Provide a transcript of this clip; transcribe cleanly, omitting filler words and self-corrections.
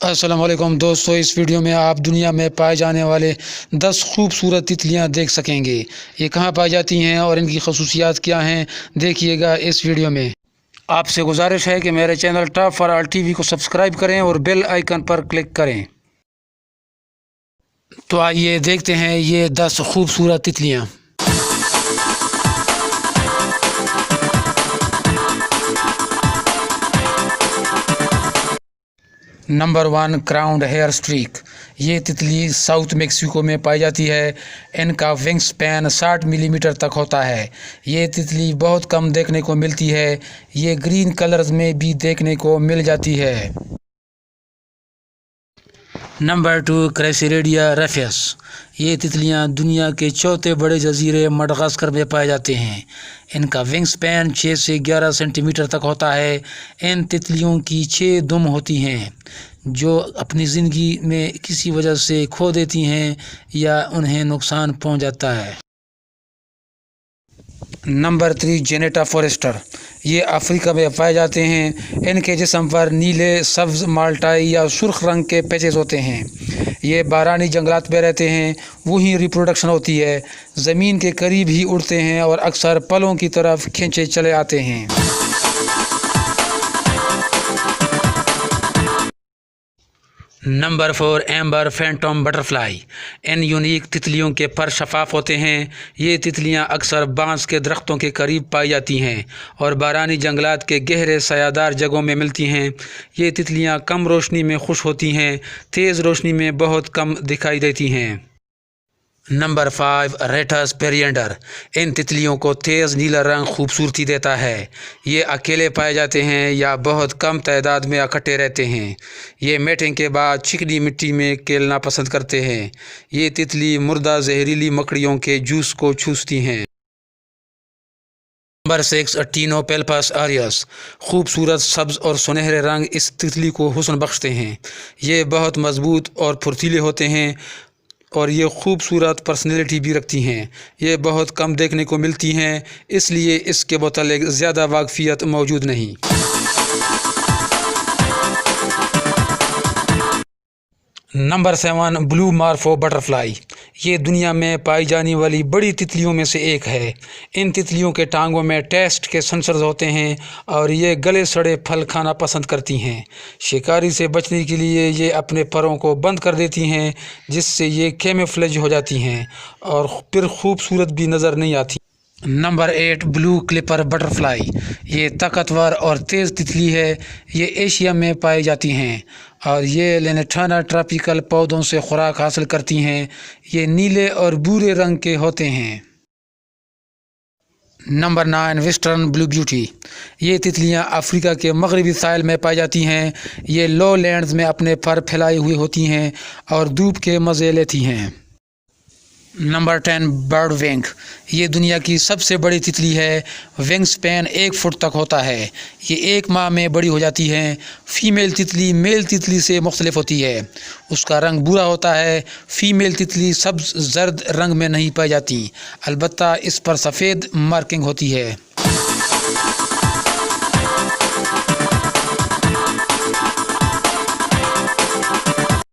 अस्सलाम वालेकुम दोस्तों, इस वीडियो में आप दुनिया में पाए जाने वाले 10 खूबसूरत तितलियां देख सकेंगे। ये कहाँ पाई जाती हैं और इनकी खसूसियात क्या हैं, देखिएगा इस वीडियो में। आपसे गुजारिश है कि मेरे channel top for all TV को सब्सक्राइब करें और बेल आइकन पर क्लिक करें। तो आइए देखते हैं ये 10 खूबसूरत तितलियाँ। Number 1, crowned hair streak. ये तितली साउथ मेक्सिको में पाई जाती है। इनका विंग स्पैन 60 मिलीमीटर तक होता है। ये तितली बहुत कम देखने को मिलती है। ये ग्रीन कलर्स में भी देखने को मिल जाती है। नंबर 2, क्रेसिडेडिया रफेस। ये तितलियां दुनिया के चौथे बड़े जजीरे मडगास्कर में पाए जाते हैं। इनका विंग स्पैन 6 से 11 सेंटीमीटर तक होता है। इन तितलियों की 6 दुम होती हैं जो अपनी ज़िंदगी में किसी वजह से खो देती हैं या उन्हें नुकसान पहुंच जाता है। Number 3, Janetta forester. ये अफ्रीका में पाए जाते हैं। इनके जिस्म पर नीले, सब्ज़, माल्टाई या सुर्ख रंग के पैचेस होते हैं। ये बारानी जंगलात में रहते हैं, वहीं रिप्रोडक्शन होती है। ज़मीन के करीब ही उड़ते हैं और अक्सर पलों की तरफ खींचे चले आते हैं। Number 4, amber phantom butterfly. इन यूनिक तितलियों के पर शफाफ होते हैं। ये तितलियां अक्सर बांस के दरख्तों के करीब पाई जाती हैं और बारानी जंगलात के गहरे सायादार जगहों में मिलती हैं। ये तितलियां कम रोशनी में खुश होती हैं, तेज़ रोशनी में बहुत कम दिखाई देती हैं। Number 5, rates पेरिएंडर। इन तितलियों को तेज़ नीला रंग खूबसूरती देता है। ये अकेले पाए जाते हैं या बहुत कम तादाद में इकट्ठे रहते हैं। ये मैटिंग के बाद चिकनी मिट्टी में खेलना पसंद करते हैं। ये तितली मुर्दा जहरीली मकड़ियों के जूस को चूसती हैं। नंबर 6, टीनोपेल्पस आरियस। खूबसूरत सब्ज़ और सुनहरे रंग इस तितली को हुस्न बख्शते हैं। ये बहुत मजबूत और फुर्तीले होते हैं और ये खूबसूरत पर्सनैलिटी भी रखती हैं। ये बहुत कम देखने को मिलती हैं, इसलिए इसके मुतालिक ज़्यादा वाकफियत मौजूद नहीं। Number 7, blue मार्फो butterfly. ये दुनिया में पाई जाने वाली बड़ी तितलियों में से एक है। इन तितलियों के टांगों में टेस्ट के सेंसर्स होते हैं और ये गले सड़े फल खाना पसंद करती हैं। शिकारी से बचने के लिए ये अपने परों को बंद कर देती हैं, जिससे ये कैमोफ्लेज हो जाती हैं और फिर खूबसूरत भी नज़र नहीं आती। Number 8, blue clipper butterfly. ये ताकतवर और तेज़ तितली है। ये एशिया में पाई जाती हैं और ये लेनेटाना ट्रॉपिकल पौधों से खुराक हासिल करती हैं। ये नीले और भूरे रंग के होते हैं। Number 9, western blue beauty. ये तितलियां अफ्रीका के मगरबी साहिल में पाई जाती हैं। ये लो लैंड्स में अपने पर फैलाई हुई होती हैं और धूप के मज़े लेती हैं। Number 10, bird wing. ये दुनिया की सबसे बड़ी तितली है। विंग स्पैन 1 फुट तक होता है। ये 1 माह में बड़ी हो जाती हैं। फ़ीमेल तितली मेल तितली से मुख्तलिफ होती है। उसका रंग भूरा होता है। फ़ीमेल तितली सब्ज़ जर्द रंग में नहीं पाई जाती, अलबत्ता इस पर सफ़ेद मार्किंग होती है।